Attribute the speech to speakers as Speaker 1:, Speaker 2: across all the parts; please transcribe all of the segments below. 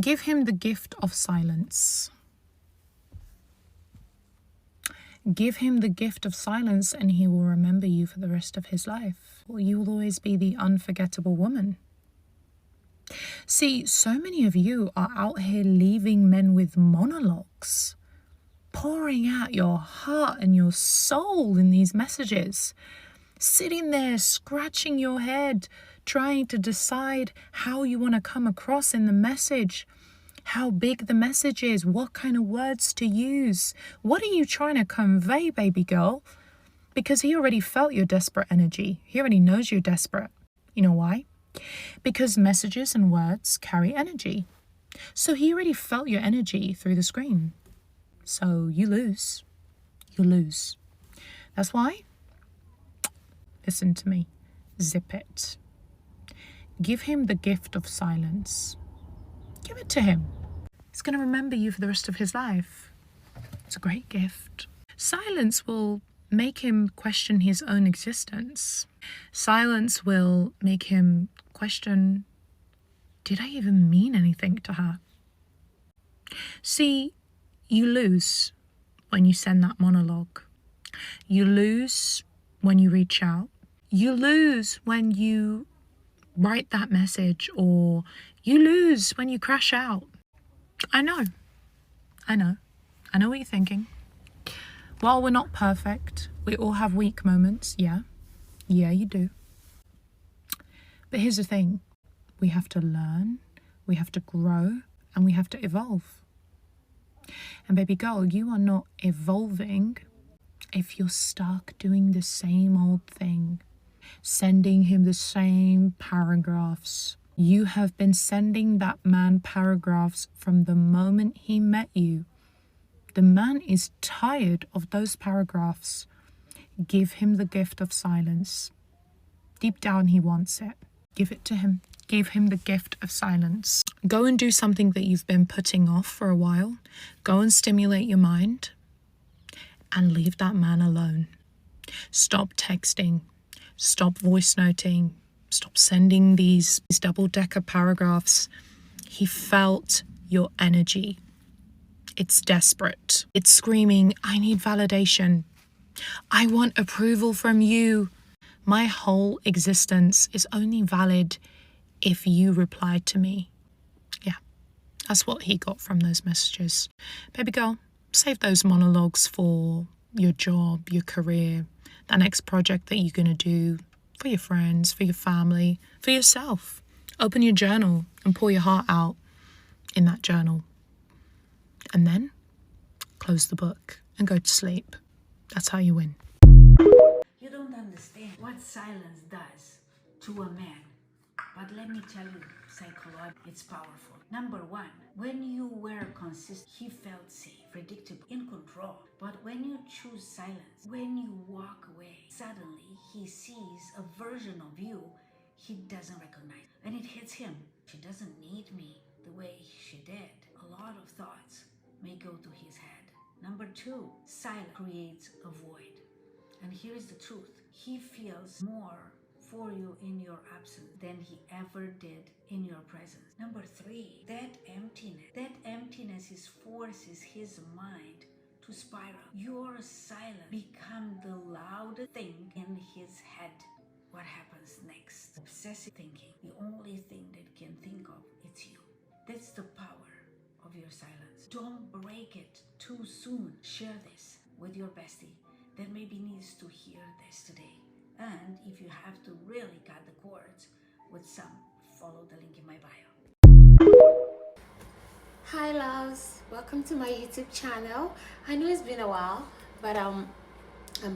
Speaker 1: Give him the gift of silence. Give him the gift of silence and he will remember you for the rest of his life. You will always be the unforgettable woman. See, so many of you are out here leaving men with monologues, pouring out your heart and your soul in these messages, sitting there scratching your head, trying to decide how you want to come across in the message, how big the message is, what kind of words to use. What are you trying to convey, baby girl? Because he already felt your desperate energy. He already knows you're desperate. You know why? Because messages and words carry energy. So he already felt your energy through the screen. So you lose. You lose. That's why, listen to me, zip it. Give him the gift of silence. Give it to him. He's going to remember you for the rest of his life. It's a great gift. Silence will make him question his own existence. Silence will make him question, did I even mean anything to her? See, you lose when you send that monologue. You lose when you reach out. You lose when you write that message, or you lose when you crash out. I know what you're thinking. While we're not perfect, we all have weak moments. Yeah, you do. But here's the thing. We have to learn, we have to grow, and we have to evolve. And baby girl, you are not evolving if you're stuck doing the same old thing, sending him the same paragraphs. You have been sending that man paragraphs from the moment he met you. The man is tired of those paragraphs. Give him the gift of silence. Deep down, he wants it. Give it to him. Give him the gift of silence. Go and do something that you've been putting off for a while. Go and stimulate your mind and leave that man alone. Stop texting. Stop voice noting. Stop sending these double-decker paragraphs. He felt your energy. It's desperate. It's screaming, I need validation. I want approval from you. My whole existence is only valid if you replied to me. Yeah, that's what he got from those messages. Baby girl, save those monologues for your job, your career, that next project that you're going to do, for your friends, for your family, for yourself. Open your journal and pour your heart out in that journal. And then close the book and go to sleep. That's how you win.
Speaker 2: You don't understand what silence does to a man. But let me tell you, psychologically, it's powerful. Number one, when you were consistent, he felt safe, predictable, in control. But when you choose silence, when you walk away, suddenly he sees a version of you he doesn't recognize. And it hits him. She doesn't need me the way she did. A lot of thoughts may go to his head. Number two, silence creates a void. And here's the truth. He feels more for you in your absence than he ever did in your presence. Number three, that emptiness forces his mind to spiral. Your silence becomes the loud thing in his head. What happens next? Obsessive thinking. The only thing that can think of, it's you. That's the power of your silence. Don't break it too soon. Share this with your bestie that maybe needs to hear this today. And if you have to really cut the cords with some, follow the link in my bio.
Speaker 3: Hi loves, welcome to my YouTube channel. I know it's been a while, but I'm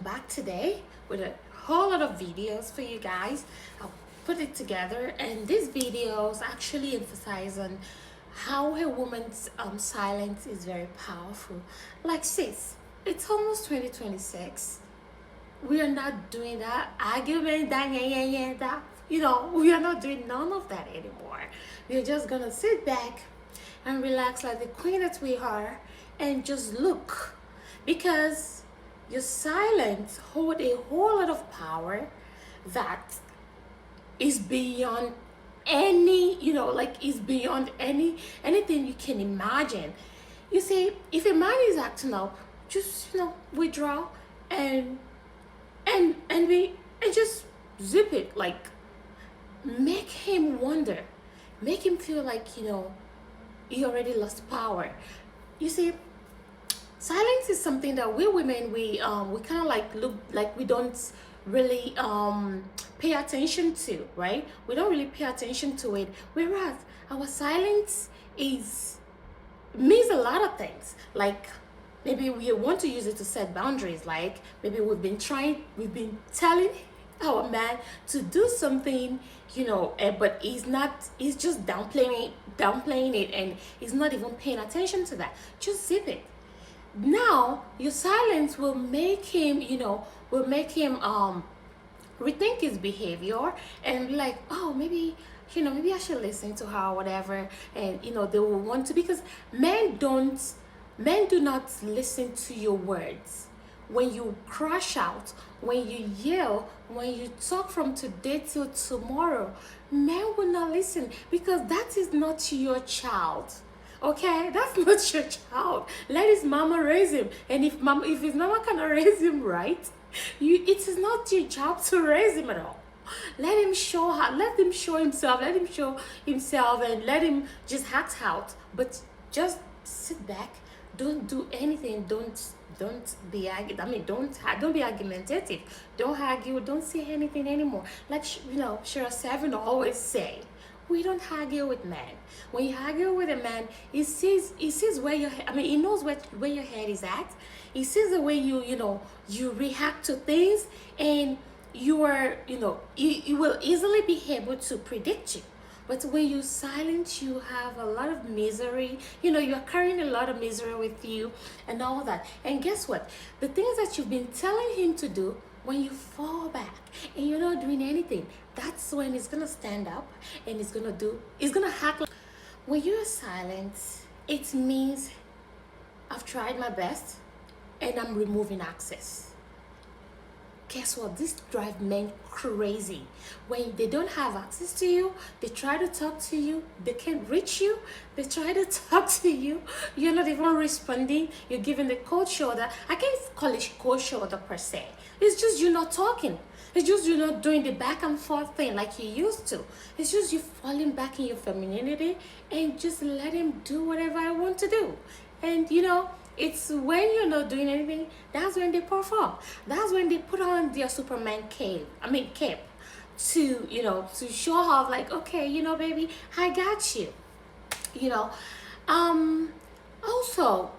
Speaker 3: back today with a whole lot of videos for you guys. I'll put it together, and these videos actually emphasize on how a woman's silence is very powerful. Like sis, it's almost 2026. We are not doing that argument, that we are not doing none of that anymore. We're just gonna sit back and relax like the queen that we are and just look, because your silence hold a whole lot of power that is beyond any, like is beyond anything you can imagine. You see, if a man is acting up, just withdraw and and just zip it. Like, make him wonder, make him feel like he already lost power. You see, silence is something that we women, we kind of like look like we don't really pay attention to, right? We don't really pay attention to it, whereas our silence is means a lot of things. Like, maybe we want to use it to set boundaries. Like, maybe we've been telling our man to do something, but he's just downplaying it, and he's not even paying attention to that. Just zip it. Now your silence will make him, rethink his behavior and be like, oh, maybe I should listen to her or whatever. And they will want to, because men do not listen to your words. When you crash out, when you yell, when you talk from today till tomorrow, men will not listen, because that is not your child. Okay, that's not your child. Let his mama raise him, and if his mama cannot raise him right, it is not your job to raise him at all. Let him show her. Let him show himself. Let him show himself, and let him just act out. But just sit back. Don't do anything. Don't be don't be argumentative. Don't argue. Don't say anything anymore. Like Shira Seven always say, we don't argue with men. When you argue with a man, he sees where your he knows where your head is at. He sees the way you react to things, and you are you will easily be able to predict you. But when you silence, you have a lot of misery. You're carrying a lot of misery with you and all that. And guess what? The things that you've been telling him to do, when you fall back and you're not doing anything, that's when he's gonna stand up and he's gonna hack. When you're silent, it means I've tried my best and I'm removing access. Guess what? This drives men crazy. When they don't have access to you, they try to talk to you, they can't reach you, they try to talk to you, you're not even responding, you're giving the cold shoulder. I can't call it cold shoulder per se. It's just you're not talking. It's just you're not doing the back and forth thing like you used to. It's just you falling back in your femininity and just let him do whatever I want to do. And it's when you're not doing anything, that's when they perform. That's when they put on their Superman cape to show off, like, okay, baby, I got you. Also,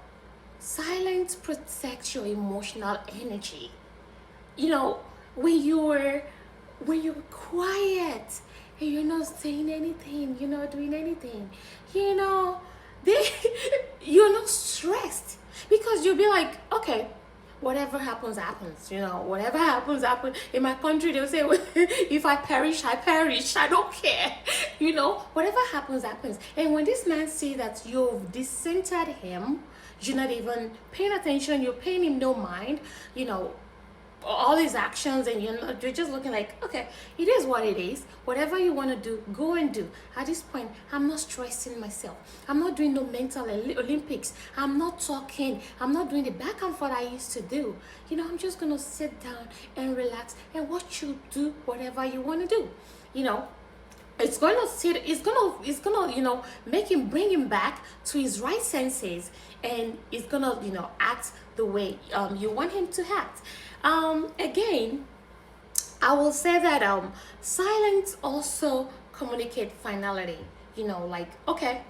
Speaker 3: silence protects your emotional energy. When you're quiet and you're not saying anything, you're not doing anything, they you're not stressed, because you'll be like, okay, whatever happens happens. Whatever happens in my country, they'll say, if I perish, I perish, I don't care. Whatever happens happens. And when this man see that you've decentered him, you're not even paying attention, you're paying him no mind, all his actions, and you're just looking like, okay, it is what it is. Whatever you want to do, go and do. At this point, I'm not stressing myself. I'm not doing no mental Olympics. I'm not talking. I'm not doing the back and forth I used to do. I'm just gonna sit down and relax and watch you do whatever you want to do. It's gonna bring him back to his right senses, and it's gonna act the way you want him to act. Again, I will say that silence also communicate finality. Like, okay,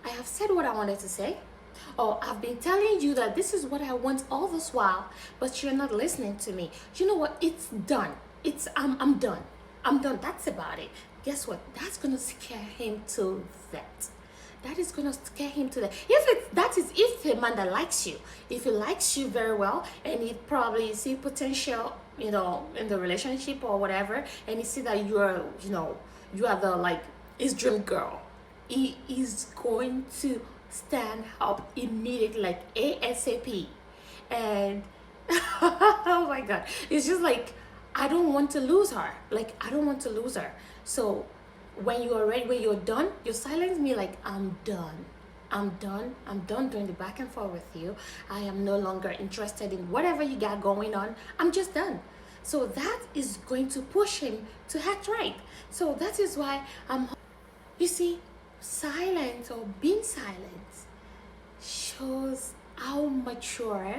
Speaker 3: I have said what I wanted to say, or I've been telling you that this is what I want all this while, but you're not listening to me. You know what? It's done. I'm done. I'm done. That's about it. Guess what? That's gonna scare him to that. That is gonna scare him to that. If a man that likes you, if he likes you very well, and he probably see potential, in the relationship or whatever, and he see that you are the his dream girl, he is going to stand up immediately, like ASAP, and oh my God, it's just like, I don't want to lose her. Like, I don't want to lose her. So when you're ready, when you're done, you silence me like, I'm done. I'm done doing the back and forth with you. I am no longer interested in whatever you got going on. I'm just done. So that is going to push him to act right. So that is why you see, silence or being silent shows how mature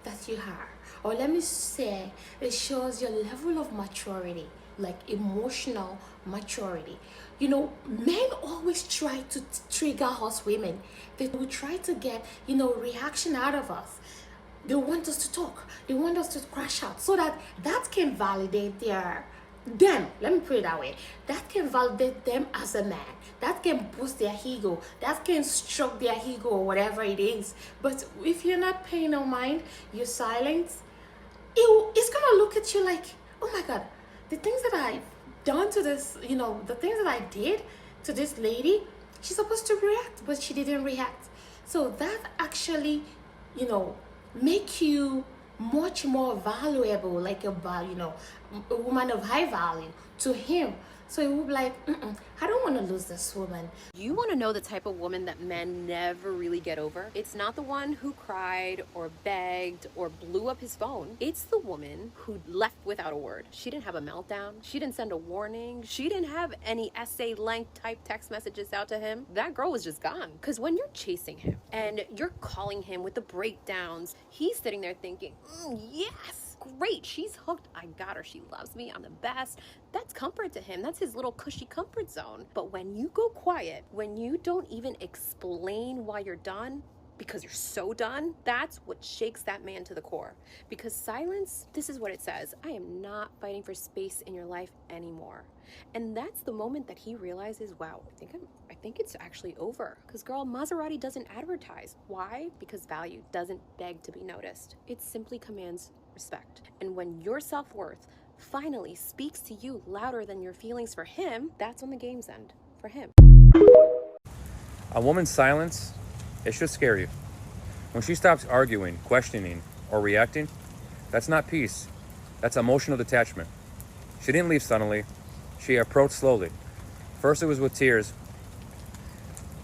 Speaker 3: that you are. Or let me say, it shows your level of maturity, like emotional maturity. You know, men always try to trigger us women. They will try to get, reaction out of us. They want us to talk. They want us to crash out so that can validate them. Let me put it that way. That can validate them as a man. That can boost their ego. That can stroke their ego or whatever it is. But if you're not paying no mind, you're silent, it's gonna look at you like, oh my god, the things that I've done to this, the things that I did to this lady, she's supposed to react, but she didn't react. So that actually, make you much more valuable, like a woman of high value to him. So he would be like, I don't want to lose this woman.
Speaker 4: You want to know the type of woman that men never really get over? It's not the one who cried or begged or blew up his phone. It's the woman who left without a word. She didn't have a meltdown. She didn't send a warning. She didn't have any essay length type text messages out to him. That girl was just gone. Because when you're chasing him and you're calling him with the breakdowns, he's sitting there thinking, yes, great, she's hooked. I got her. She loves me. I'm the best. That's comfort to him. That's his little cushy comfort zone. But when you go quiet, when you don't even explain why you're done, because you're so done, that's what shakes that man to the core. Because silence, this is what it says: I am not fighting for space in your life anymore. And that's the moment that he realizes, wow, I think it's actually over. Because girl, Maserati doesn't advertise. Why? Because value doesn't beg to be noticed. It simply commands respect. And when your self-worth finally speaks to you louder than your feelings for him, that's when the games end for him.
Speaker 5: A woman's silence, it should scare you. When she stops arguing, questioning, or reacting, that's not peace. That's emotional detachment. She didn't leave suddenly. She approached slowly. First it was with tears,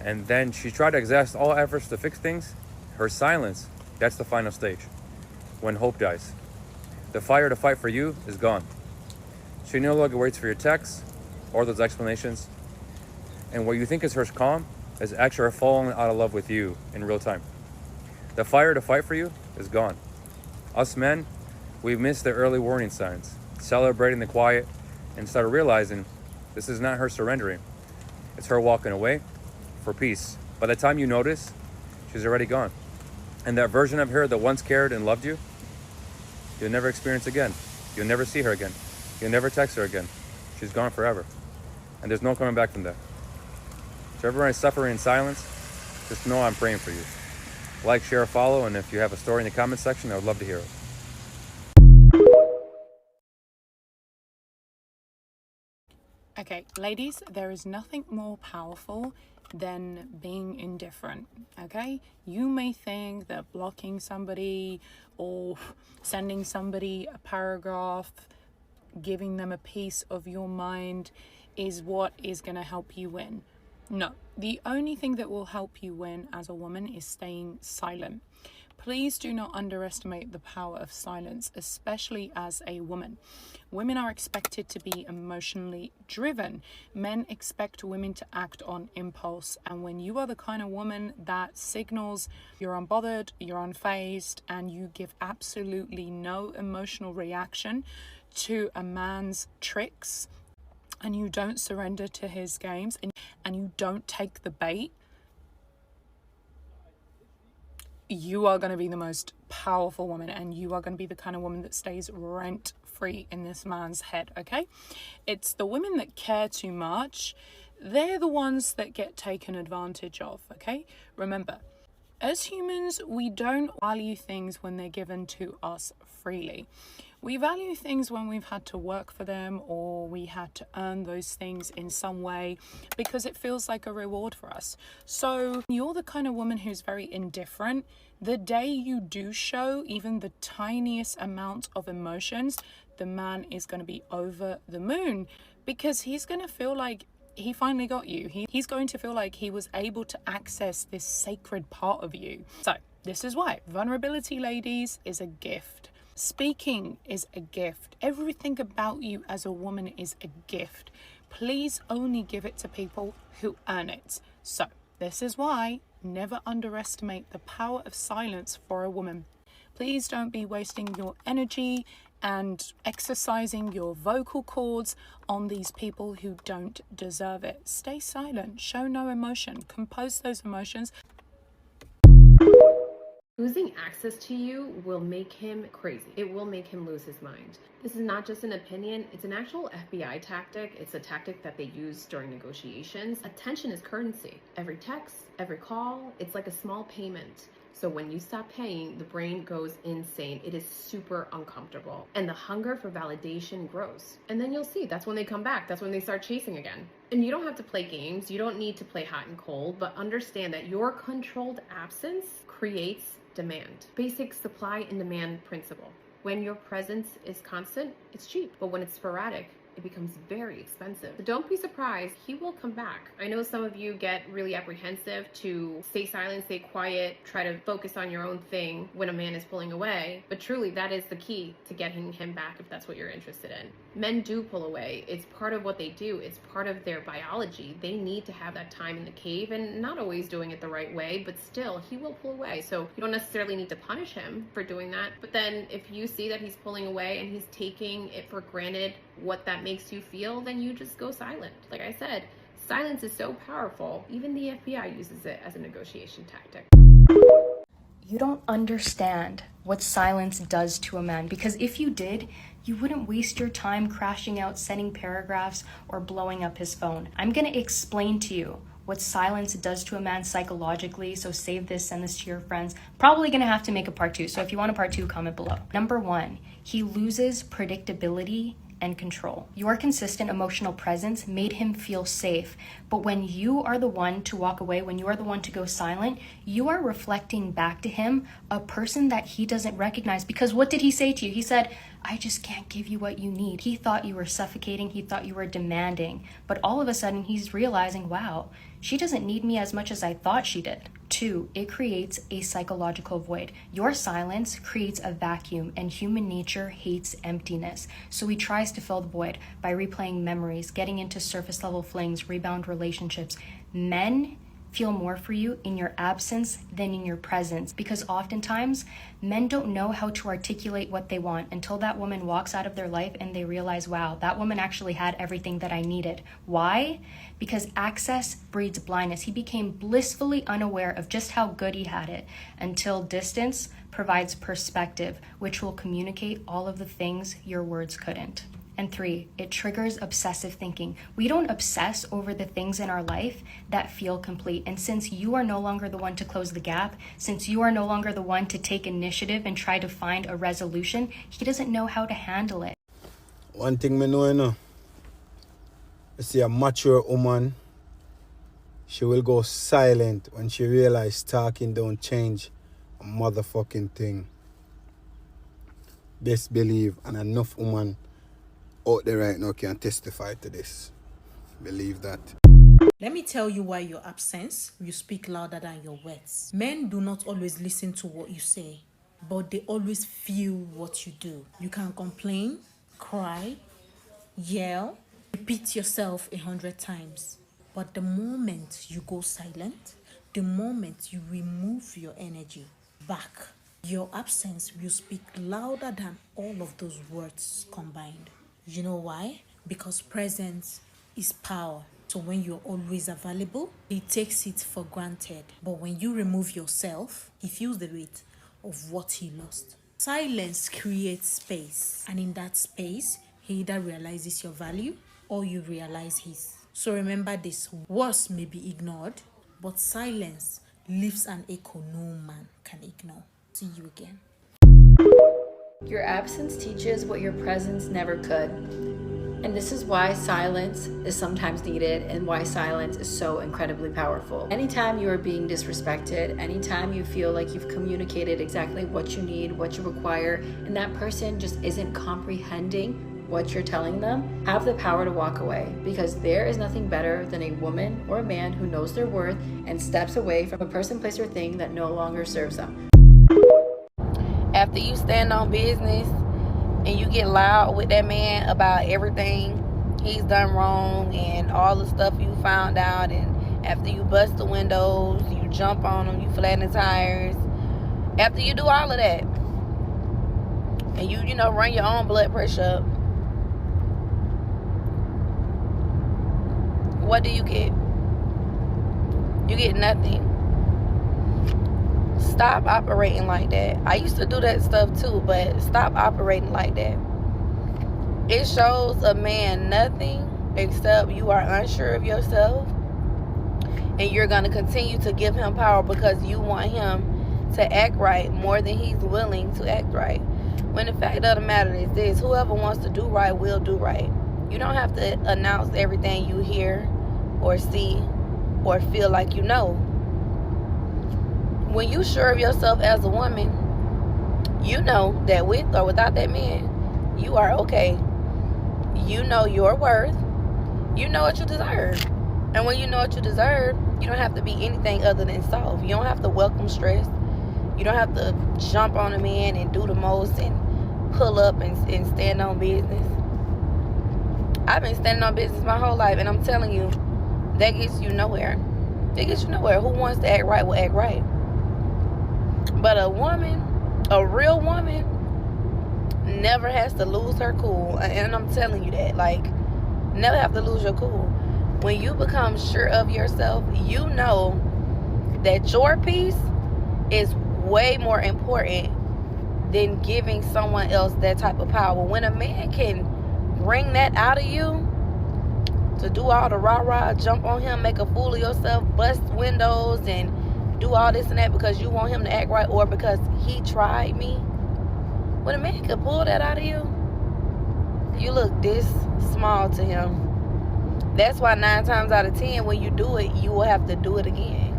Speaker 5: and then she tried to exhaust all efforts to fix things. Her silence, that's the final stage. When hope dies. The fire to fight for you is gone. She no longer waits for your texts or those explanations. And what you think is her calm is actually her falling out of love with you in real time. The fire to fight for you is gone. Us men, we've missed the early warning signs, celebrating the quiet, and started realizing this is not her surrendering. It's her walking away for peace. By the time you notice, she's already gone. And that version of her that once cared and loved you, you'll never experience again. You'll never see her again. You'll never text her again. She's gone forever. And there's no coming back from that. So everyone is suffering in silence, just know I'm praying for you. Like, share, follow, and if you have a story in the comment section, I would love to hear it.
Speaker 1: Okay, ladies, there is nothing more powerful than being indifferent, okay? You may think that blocking somebody or sending somebody a paragraph, giving them a piece of your mind is what is going to help you win. No, the only thing that will help you win as a woman is staying silent. Please do not underestimate the power of silence, especially as a woman. Women are expected to be emotionally driven. Men expect women to act on impulse. And when you are the kind of woman that signals you're unbothered, you're unfazed, and you give absolutely no emotional reaction to a man's tricks, and you don't surrender to his games, and you don't take the bait, you are going to be the most powerful woman, and you are going to be the kind of woman that stays rent free in this man's head, okay? It's the women that care too much. They're the ones that get taken advantage of, okay? Remember, as humans, we don't value things when they're given to us freely. We value things when we've had to work for them, or we had to earn those things in some way because it feels like a reward for us. So you're the kind of woman who's very indifferent. The day you do show even the tiniest amount of emotions, the man is going to be over the moon because he's going to feel like he finally got you. He's going to feel like he was able to access this sacred part of you. So this is why vulnerability, ladies, is a gift. Speaking is a gift. Everything about you as a woman is a gift. Please only give it to people who earn it. So this is why never underestimate the power of silence for a woman. Please don't be wasting your energy and exercising your vocal cords on these people who don't deserve it. Stay silent, show no emotion, compose those emotions.
Speaker 4: Losing access to you will make him crazy. It will make him lose his mind. This is not just an opinion, it's an actual FBI tactic. It's a tactic that they use during negotiations. Attention is currency. Every text, every call, it's like a small payment. So when you stop paying, the brain goes insane. It is super uncomfortable. And the hunger for validation grows. And then you'll see, that's when they come back. That's when they start chasing again. And you don't have to play games. You don't need to play hot and cold, but understand that your controlled absence creates demand. Basic supply and demand principle. When your presence is constant, it's cheap. But when it's sporadic, it becomes very expensive. So don't be surprised, he will come back. I know some of you get really apprehensive to stay silent, stay quiet, try to focus on your own thing when a man is pulling away, but truly that is the key to getting him back if that's what you're interested in. Men do pull away. It's part of what they do. It's part of their biology. They need to have that time in the cave, and not always doing it the right way, but still, he will pull away. So you don't necessarily need to punish him for doing that. But then if you see that he's pulling away and he's taking it for granted what that makes you feel, then you just go silent. Like I said, silence is so powerful. Even the FBI uses it as a negotiation tactic.
Speaker 6: You don't understand what silence does to a man, because if you did, you wouldn't waste your time crashing out, sending paragraphs, or blowing up his phone. I'm gonna explain to you what silence does to a man psychologically, so save this, send this to your friends. Probably gonna have to make a part 2, so if you want a part 2, comment below. Number 1, he loses predictability and control. Your consistent emotional presence made him feel safe, but when you are the one to walk away, when you are the one to go silent, you are reflecting back to him a person that he doesn't recognize. Because what did he say to you? He said, I just can't give you what you need. He thought you were suffocating, he thought you were demanding, but all of a sudden he's realizing, wow, she doesn't need me as much as I thought she did. 2, it creates a psychological void. Your silence creates a vacuum, and human nature hates emptiness. So he tries to fill the void by replaying memories, getting into surface level flings, rebound relationships. Men feel more for you in your absence than in your presence, because oftentimes men don't know how to articulate what they want until that woman walks out of their life and they realize, wow, that woman actually had everything that I needed. Why? Because access breeds blindness. He became blissfully unaware of just how good he had it until distance provides perspective, which will communicate all of the things your words couldn't. And 3, it triggers obsessive thinking. We don't obsess over the things in our life that feel complete. And since you are no longer the one to close the gap, since you are no longer the one to take initiative and try to find a resolution, he doesn't know how to handle it.
Speaker 7: One thing me know, you see a mature woman, she will go silent when she realizes talking don't change a motherfucking thing. Best believe, and enough woman out there right now can testify to this. Believe that.
Speaker 8: Let me tell you why your absence will speak louder than your words. Men do not always listen to what you say, but they always feel what you do. You can complain, cry, yell, repeat yourself 100 times. But the moment you go silent, the moment you remove your energy back, your absence will speak louder than all of those words combined. You know why? Because presence is power. So when you're always available, he takes it for granted. But when you remove yourself, he feels the weight of what he lost. Silence creates space. And in that space, he either realizes your value or you realize his. So remember this, words may be ignored, but silence leaves an echo no man can ignore. See you again.
Speaker 9: Your absence teaches what your presence never could. And this is why silence is sometimes needed and why silence is so incredibly powerful. Anytime you are being disrespected, anytime you feel like you've communicated exactly what you need, what you require, and that person just isn't comprehending what you're telling them, have the power to walk away, because there is nothing better than a woman or a man who knows their worth and steps away from a person, place, or thing that no longer serves them.
Speaker 10: After you stand on business and you get loud with that man about everything he's done wrong and all the stuff you found out, and after you bust the windows, you jump on him, you flatten the tires, after you do all of that, and you run your own blood pressure up, what do you get? You get nothing. Stop operating like that. I used to do that stuff too, but stop operating like that. It shows a man nothing except you are unsure of yourself, and you're going to continue to give him power because you want him to act right more than he's willing to act right. When the fact of the matter is this: whoever wants to do right will do right. You don't have to announce everything you hear or see or feel like you know. When you're sure of yourself as a woman, you know that with or without that man, you are okay. You know your worth. You know what you deserve. And when you know what you deserve, you don't have to be anything other than soft. You don't have to welcome stress. You don't have to jump on a man and do the most and pull up and stand on business. I've been standing on business my whole life, and I'm telling you, that gets you nowhere. It gets you nowhere. Who wants to act right will act right. But a woman, a real woman, never has to lose her cool. And I'm telling you that, like, never have to lose your cool. When you become sure of yourself, you know that your peace is way more important than giving someone else that type of power. When a man can bring that out of you, to do all the rah-rah, jump on him, make a fool of yourself, bust windows, and do all this and that because you want him to act right or because he tried me. When a man can pull that out of you, you look this small to him. That's why 9 times out of 10, when you do it, you will have to do it again.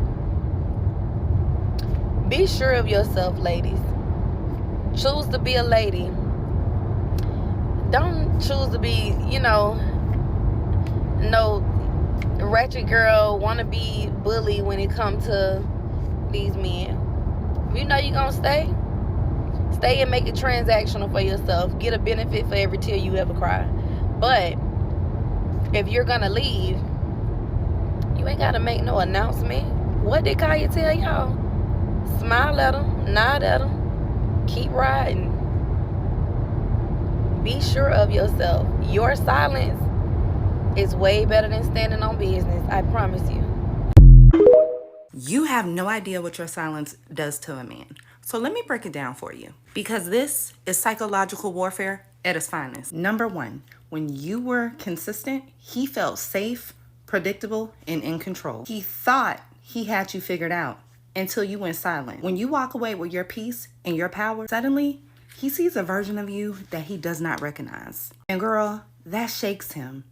Speaker 10: Be sure of yourself, ladies. Choose to be a lady. Don't choose to be, no ratchet girl, wanna be bully when it comes to these men. If you know you're gonna stay and make it transactional for yourself. Get a benefit for every tear you ever cry. But if you're gonna leave, you ain't gotta make no announcement. What did Kaya tell y'all? Smile at them, nod at them, keep riding. Be sure of yourself. Your silence is way better than standing on business. I promise you.
Speaker 11: You have no idea what your silence does to a man. So let me break it down for you, because this is psychological warfare at its finest. Number 1, when you were consistent, he felt safe, predictable, and in control. He thought he had you figured out until you went silent. When you walk away with your peace and your power, suddenly he sees a version of you that he does not recognize. And girl, that shakes him.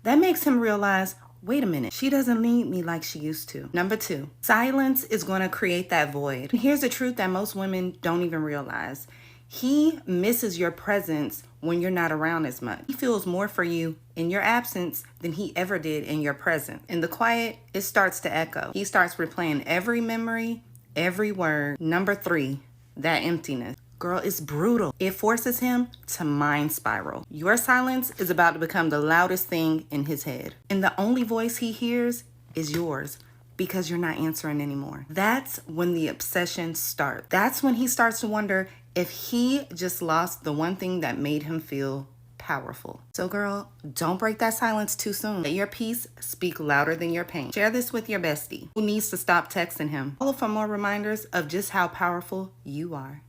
Speaker 11: That makes him realize, wait a minute, she doesn't need me like she used to. Number 2, silence is going to create that void. Here's the truth that most women don't even realize. He misses your presence when you're not around as much. He feels more for you in your absence than he ever did in your presence. In the quiet, it starts to echo. He starts replaying every memory, every word. Number 3, that emptiness. Girl, it's brutal. It forces him to mind spiral. Your silence is about to become the loudest thing in his head. And the only voice he hears is yours, because you're not answering anymore. That's when the obsession starts. That's when he starts to wonder if he just lost the one thing that made him feel powerful. So girl, don't break that silence too soon. Let your peace speak louder than your pain. Share this with your bestie who needs to stop texting him. Follow for more reminders of just how powerful you are.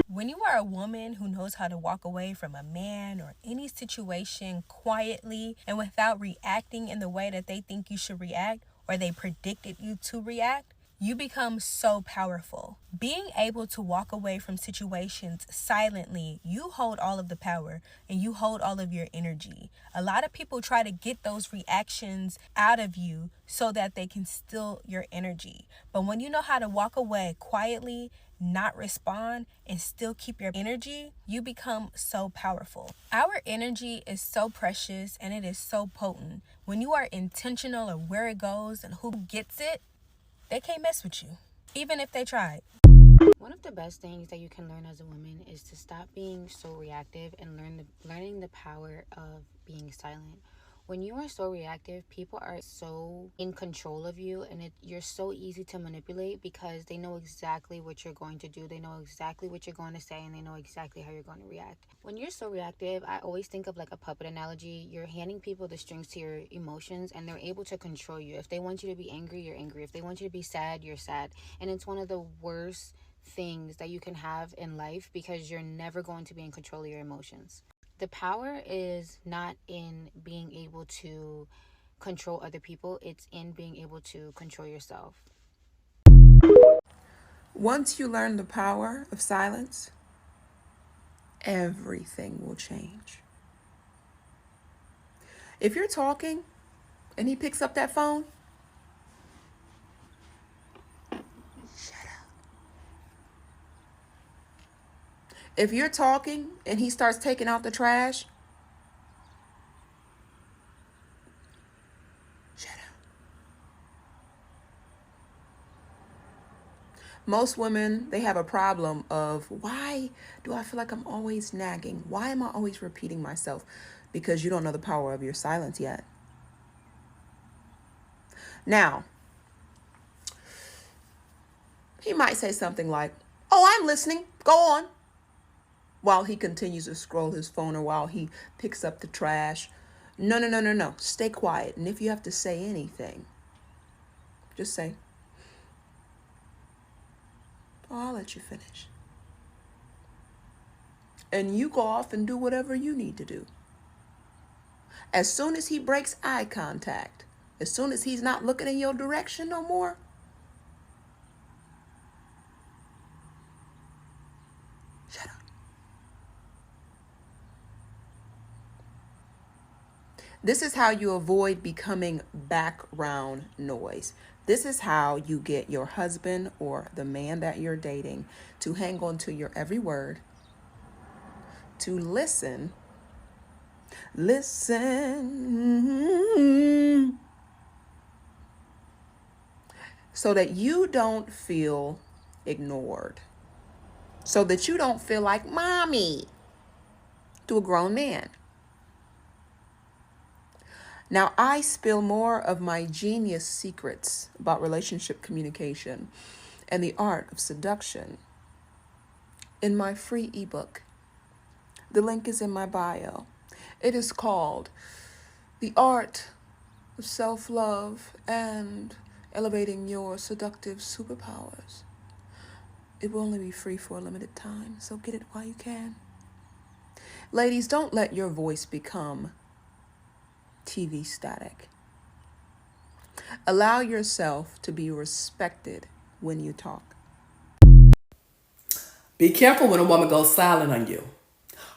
Speaker 4: When you are a woman who knows how to walk away from a man or any situation quietly and without reacting in the way that they think you should react or they predicted you to react, you become so powerful.
Speaker 12: Being able to walk away from situations silently, you hold all of the power and you hold all of your energy. A lot of people try to get those reactions out of you so that they can steal your energy. But when you know how to walk away quietly, not respond, and still keep your energy, you become so powerful. Our energy is so precious and it is so potent. When you are intentional of where it goes and who gets it, they can't mess with you, even if they tried.
Speaker 13: One of the best things that you can learn as a woman is to stop being so reactive and learning the power of being silent. When you are so reactive, people are so in control of you, and you're so easy to manipulate because they know exactly what you're going to do. They know exactly what you're going to say, and they know exactly how you're going to react. When you're so reactive, I always think of like a puppet analogy. You're handing people the strings to your emotions, and they're able to control you. If they want you to be angry, you're angry. If they want you to be sad, you're sad. And it's one of the worst things that you can have in life because you're never going to be in control of your emotions. The power is not in being able to control other people, it's in being able to control yourself.
Speaker 14: Once you learn the power of silence, everything will change. If you're talking and he picks up that phone, shut up. If you're talking and he starts taking out the trash, shut up. Most women, they have a problem of, why do I feel like I'm always nagging? Why am I always repeating myself? Because you don't know the power of your silence yet. Now, he might say something like, oh, I'm listening, go on, while he continues to scroll his phone or while he picks up the trash. No. Stay quiet. And if you have to say anything, just say, oh, I'll let you finish. And you go off and do whatever you need to do. As soon as he breaks eye contact, as soon as he's not looking in your direction no more, shut up. This is how you avoid becoming background noise. This is how you get your husband or the man that you're dating to hang on to your every word, to listen, so that you don't feel ignored, so that you don't feel like mommy to a grown man. Now, I spill more of my genius secrets about relationship communication and the art of seduction in my free ebook. The link is in my bio. It is called The Art of Self-Love and Elevating Your Seductive Superpowers. It will only be free for a limited time, so get it while you can. Ladies, don't let your voice become TV static. Allow yourself to be respected when you talk.
Speaker 15: Be careful when a woman goes silent on you.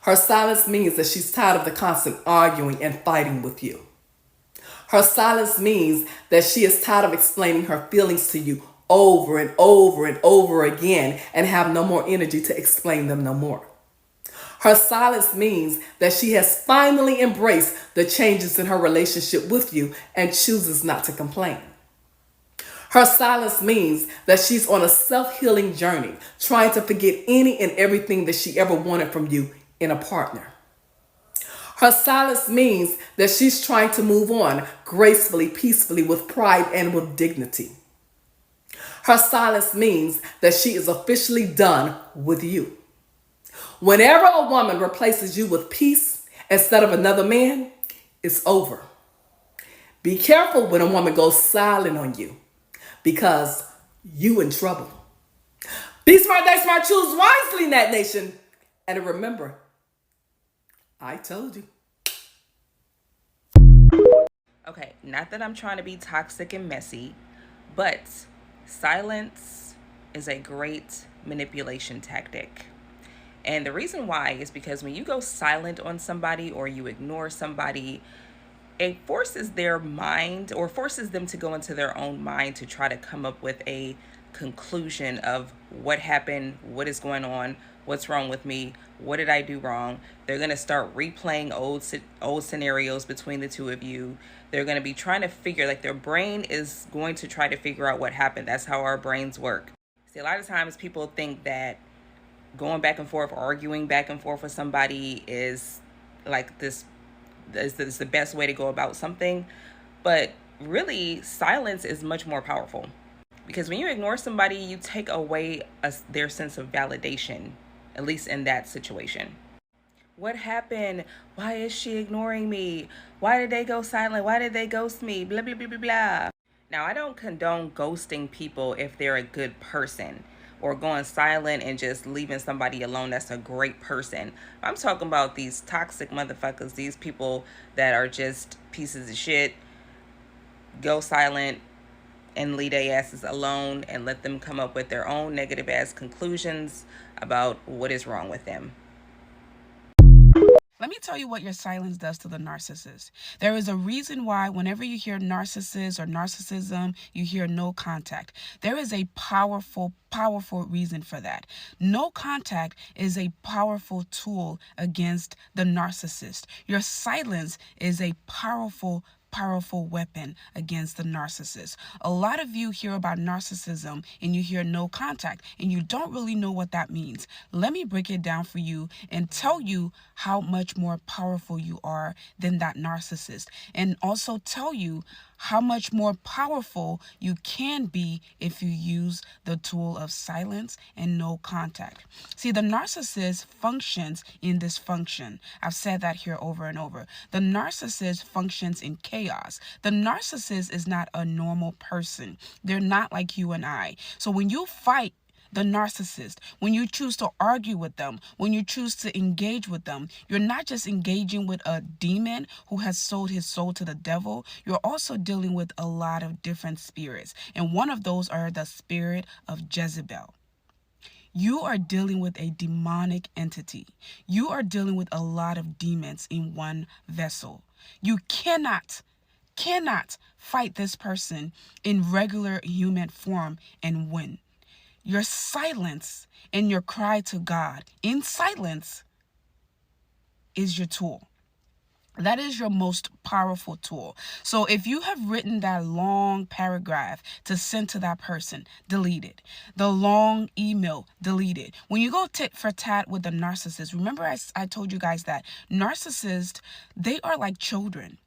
Speaker 15: Her silence means that she's tired of the constant arguing and fighting with you. Her silence means that she is tired of explaining her feelings to you over and over and over again and have no more energy to explain them no more. Her silence means that she has finally embraced the changes in her relationship with you and chooses not to complain. Her silence means that she's on a self-healing journey, trying to forget any and everything that she ever wanted from you in a partner. Her silence means that she's trying to move on gracefully, peacefully, with pride and with dignity. Her silence means that she is officially done with you. Whenever a woman replaces you with peace instead of another man, it's over. Be careful when a woman goes silent on you, because you in trouble. Be smart, they smart, choose wisely, Nat Nation. And remember, I told you.
Speaker 11: Okay, not that I'm trying to be toxic and messy, but silence is a great manipulation tactic. And the reason why is because when you go silent on somebody or you ignore somebody, it forces their mind or forces them to go into their own mind to try to come up with a conclusion of what happened, what is going on, what's wrong with me, what did I do wrong. They're going to start replaying old scenarios between the two of you. They're going to be trying to figure, like their brain is going to try to figure out what happened. That's how our brains work. See, a lot of times people think that going back and forth, arguing back and forth with somebody is like this is the best way to go about something. But really, silence is much more powerful. Because when you ignore somebody, you take away their sense of validation, at least in that situation. What happened? Why is she ignoring me? Why did they go silent? Why did they ghost me? Blah, blah, blah, blah, blah. Now, I don't condone ghosting people if they're a good person, or going silent and just leaving somebody alone. That's a great person. I'm talking about these toxic motherfuckers, these people that are just pieces of shit. Go silent and leave their asses alone and let them come up with their own negative ass conclusions about what is wrong with them.
Speaker 16: Let me tell you what your silence does to the narcissist. There is a reason why whenever you hear narcissist or narcissism, you hear no contact. There is a powerful reason for that. No contact is a powerful tool against the narcissist. Your silence is a powerful weapon against the narcissist. A lot of you hear about narcissism and you hear no contact and you don't really know what that means. Let me break it down for you and tell you how much more powerful you are than that narcissist, and also tell you how much more powerful you can be if you use the tool of silence and no contact. See, the narcissist functions in dysfunction. I've said that here over and over. The narcissist functions in chaos. The narcissist is not a normal person. They're not like you and I. So when you fight the narcissist, when you choose to argue with them, when you choose to engage with them, you're not just engaging with a demon who has sold his soul to the devil. You're also dealing with a lot of different spirits. And one of those are the spirit of Jezebel. You are dealing with a demonic entity. You are dealing with a lot of demons in one vessel. You cannot fight this person in regular human form and win. Your silence and your cry to God in silence is your tool. That is your most powerful tool. So if you have written that long paragraph to send to that person, delete it. The long email, delete it. When you go tit for tat with the narcissist, remember I told you guys that narcissists, they are like children.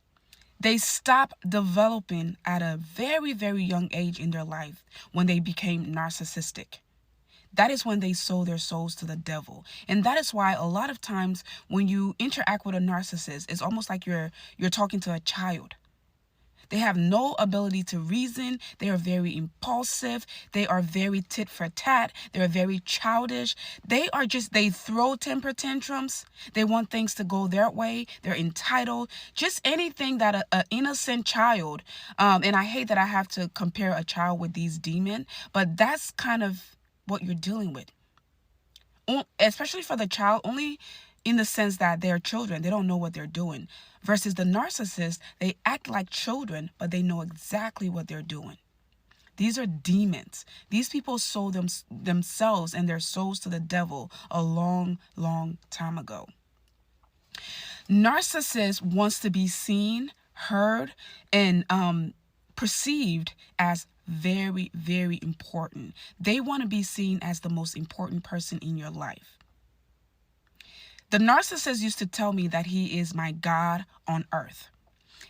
Speaker 16: They stop developing at a very, very young age in their life when they became narcissistic. That is when they sold their souls to the devil. And that is why a lot of times when you interact with a narcissist, it's almost like you're talking to a child. They have no ability to reason. They are very impulsive. They are very tit for tat. They're very childish. They throw temper tantrums. They want things to go their way. They're entitled. Just anything that an innocent child, and I hate that I have to compare a child with these demons, but that's kind of what you're dealing with. Especially for the child, only in the sense that they're children. They don't know what they're doing. Versus the narcissist, they act like children, but they know exactly what they're doing. These are demons. These people sold themselves and their souls to the devil a long, long time ago. Narcissist wants to be seen, heard, and perceived as very, very important. They want to be seen as the most important person in your life. The narcissist used to tell me that he is my God on earth.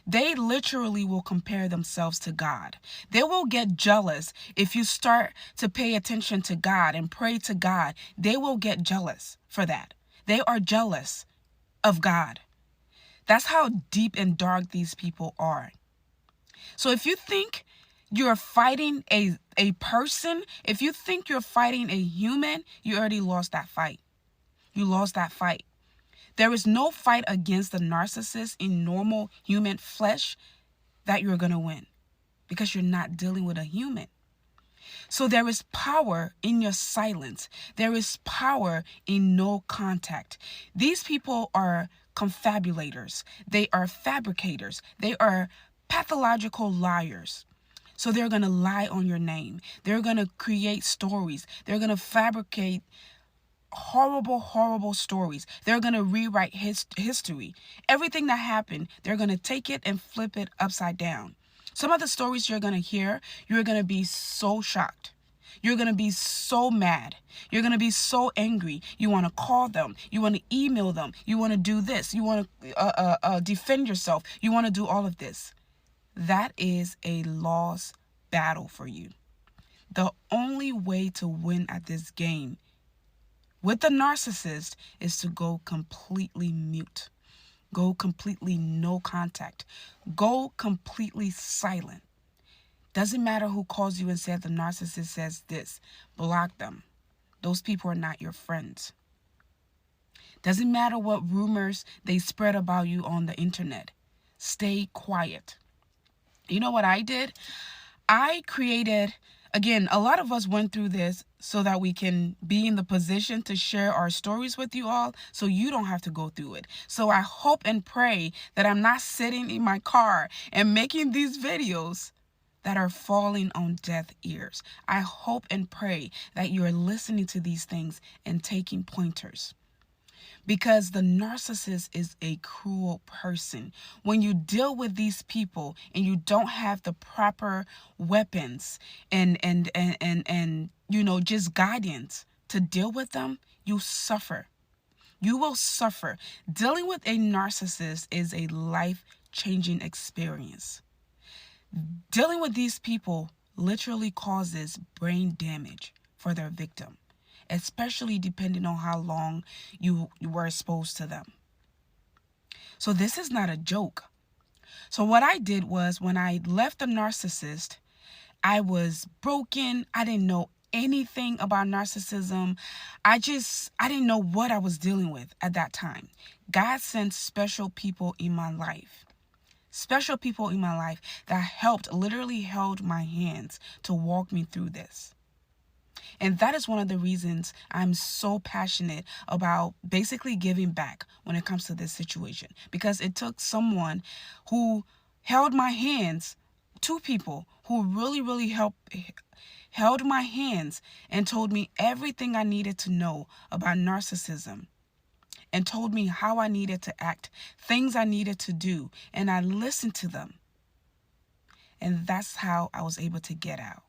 Speaker 16: They literally will compare themselves to God. They will get jealous if you start to pay attention to God and pray to God. They will get jealous for that. They are jealous of God. That's how deep and dark these people are. So if you think you're fighting a person, if you think you're fighting a human, you already lost that fight. You lost that fight. There is no fight against the narcissist in normal human flesh that you're going to win, because you're not dealing with a human. So there is power in your silence. There is power in no contact. These people are confabulators. They are fabricators. They are pathological liars. So they're going to lie on your name. They're going to create stories. They're going to fabricate horrible stories. They're going to rewrite history. Everything that happened, they're going to take it and flip it upside down. Some of the stories you're going to hear, you're going to be so shocked. You're going to be so mad. You're going to be so angry. You want to call them. You want to email them. You want to do this. You want to defend yourself. You want to do all of this. That is a lost battle for you. The only way to win at this game with the narcissist is to go completely mute. Go completely no contact. Go completely silent. Doesn't matter who calls you and says the narcissist says this. Block them. Those people are not your friends. Doesn't matter what rumors they spread about you on the internet. Stay quiet. You know what I did? I created, again, a lot of us went through this so that we can be in the position to share our stories with you all so you don't have to go through it. So I hope and pray that I'm not sitting in my car and making these videos that are falling on deaf ears. I hope and pray that you are listening to these things and taking pointers. Because the narcissist is a cruel person. When you deal with these people and you don't have the proper weapons and you know, just guidance to deal with them, you suffer. You will suffer. Dealing with a narcissist is a life-changing experience. Dealing with these people literally causes brain damage for their victim, especially depending on how long you were exposed to them. So this is not a joke. So what I did was, when I left the narcissist, I was broken. I didn't know anything about narcissism. I didn't know what I was dealing with at that time. God sent special people in my life. Special people in my life that literally held my hands to walk me through this. And that is one of the reasons I'm so passionate about basically giving back when it comes to this situation. Because it took someone who held my hands, two people who really held my hands and told me everything I needed to know about narcissism, and told me how I needed to act, things I needed to do, and I listened to them. And that's how I was able to get out.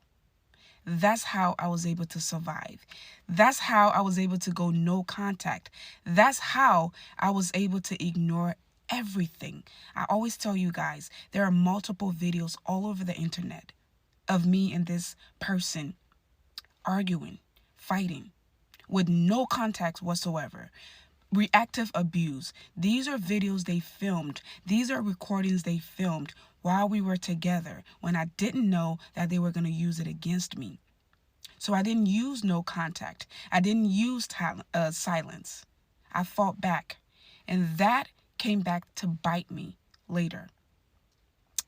Speaker 16: That's how I was able to survive. That's how I was able to go no contact. That's how I was able to ignore everything. I always tell you guys, there are multiple videos all over the internet of me and this person arguing, fighting, with no contact whatsoever. Reactive abuse. These are videos they filmed. These are recordings they filmed while we were together, when I didn't know that they were going to use it against me. So I didn't use no contact. I didn't use silence. I fought back. And that came back to bite me later.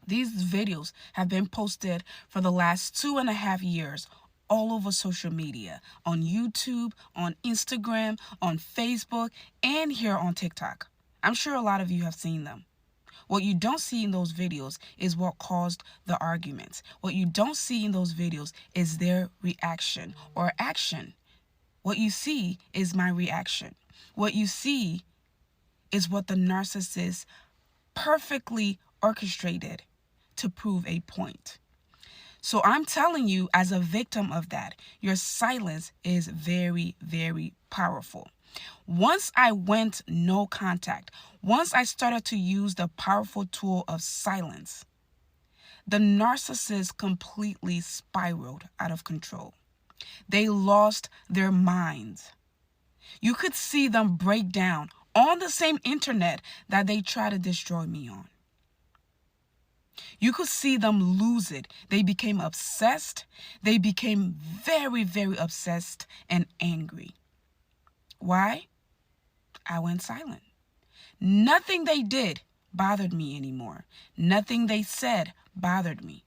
Speaker 16: These videos have been posted for the last 2.5 years all over social media, on YouTube, on Instagram, on Facebook, and here on TikTok. I'm sure a lot of you have seen them. What you don't see in those videos is what caused the arguments. What you don't see in those videos is their reaction or action. What you see is my reaction. What you see is what the narcissist perfectly orchestrated to prove a point. So I'm telling you, as a victim of that, your silence is very, very powerful. Once I went no contact, once I started to use the powerful tool of silence, the narcissist completely spiraled out of control. They lost their minds. You could see them break down on the same internet that they try to destroy me on. You could see them lose it. They became obsessed. They became very, very obsessed and angry. Why? I went silent. Nothing they did bothered me anymore. Nothing they said bothered me.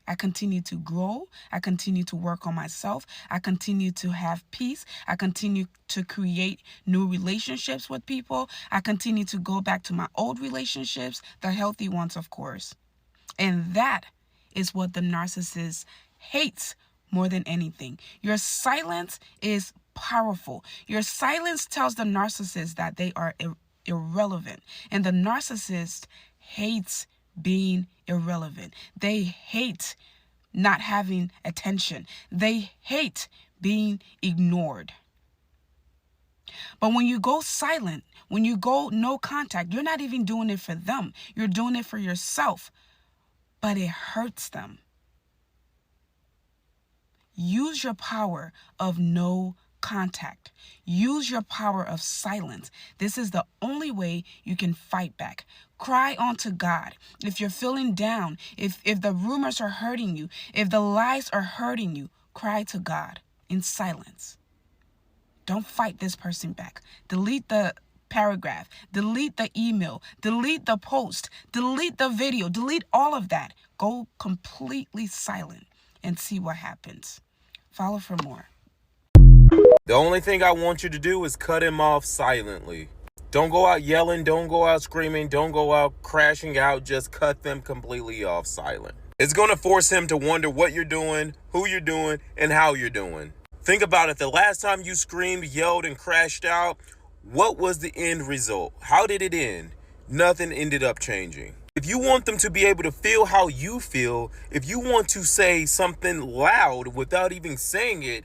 Speaker 16: I continue to grow. I continue to work on myself. I continue to have peace. I continue to create new relationships with people. I continue to go back to my old relationships, the healthy ones, of course. And that is what the narcissist hates more than anything. Your silence is powerful. Your silence tells the narcissist that they are irrelevant. And the narcissist hates being irrelevant. They hate not having attention. They hate being ignored. But when you go silent, when you go no contact, you're not even doing it for them. You're doing it for yourself. But it hurts them. Use your power of no contact. Use your power of silence. This is the only way you can fight back. Cry unto God. If you're feeling down, if the rumors are hurting you, if the lies are hurting you, cry to God in silence. Don't fight this person back. Delete the paragraph, delete the email, delete the post, delete the video, delete all of that. Go completely silent and see what happens. Follow for more.
Speaker 17: The only thing I want you to do is cut him off silently. Don't go out yelling, don't go out screaming, don't go out crashing out. Just cut them completely off silent. It's going to force him to wonder what you're doing, who you're doing, and how you're doing. Think about it. The last time you screamed, yelled, and crashed out, what was the end result? How did it end? Nothing ended up changing. If you want them to be able to feel how you feel, if you want to say something loud without even saying it,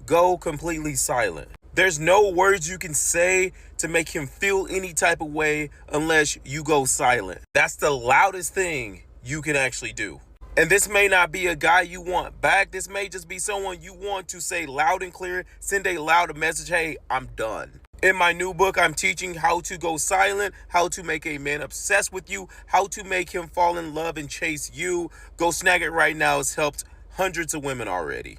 Speaker 17: go completely silent. There's no words you can say to make him feel any type of way unless you go silent. That's the loudest thing you can actually do. And this may not be a guy you want back. This may just be someone you want to say loud and clear, send a loud message, hey, I'm done. In my new book, I'm teaching how to go silent, how to make a man obsessed with you, how to make him fall in love and chase you. Go snag it right now. It's helped hundreds of women already.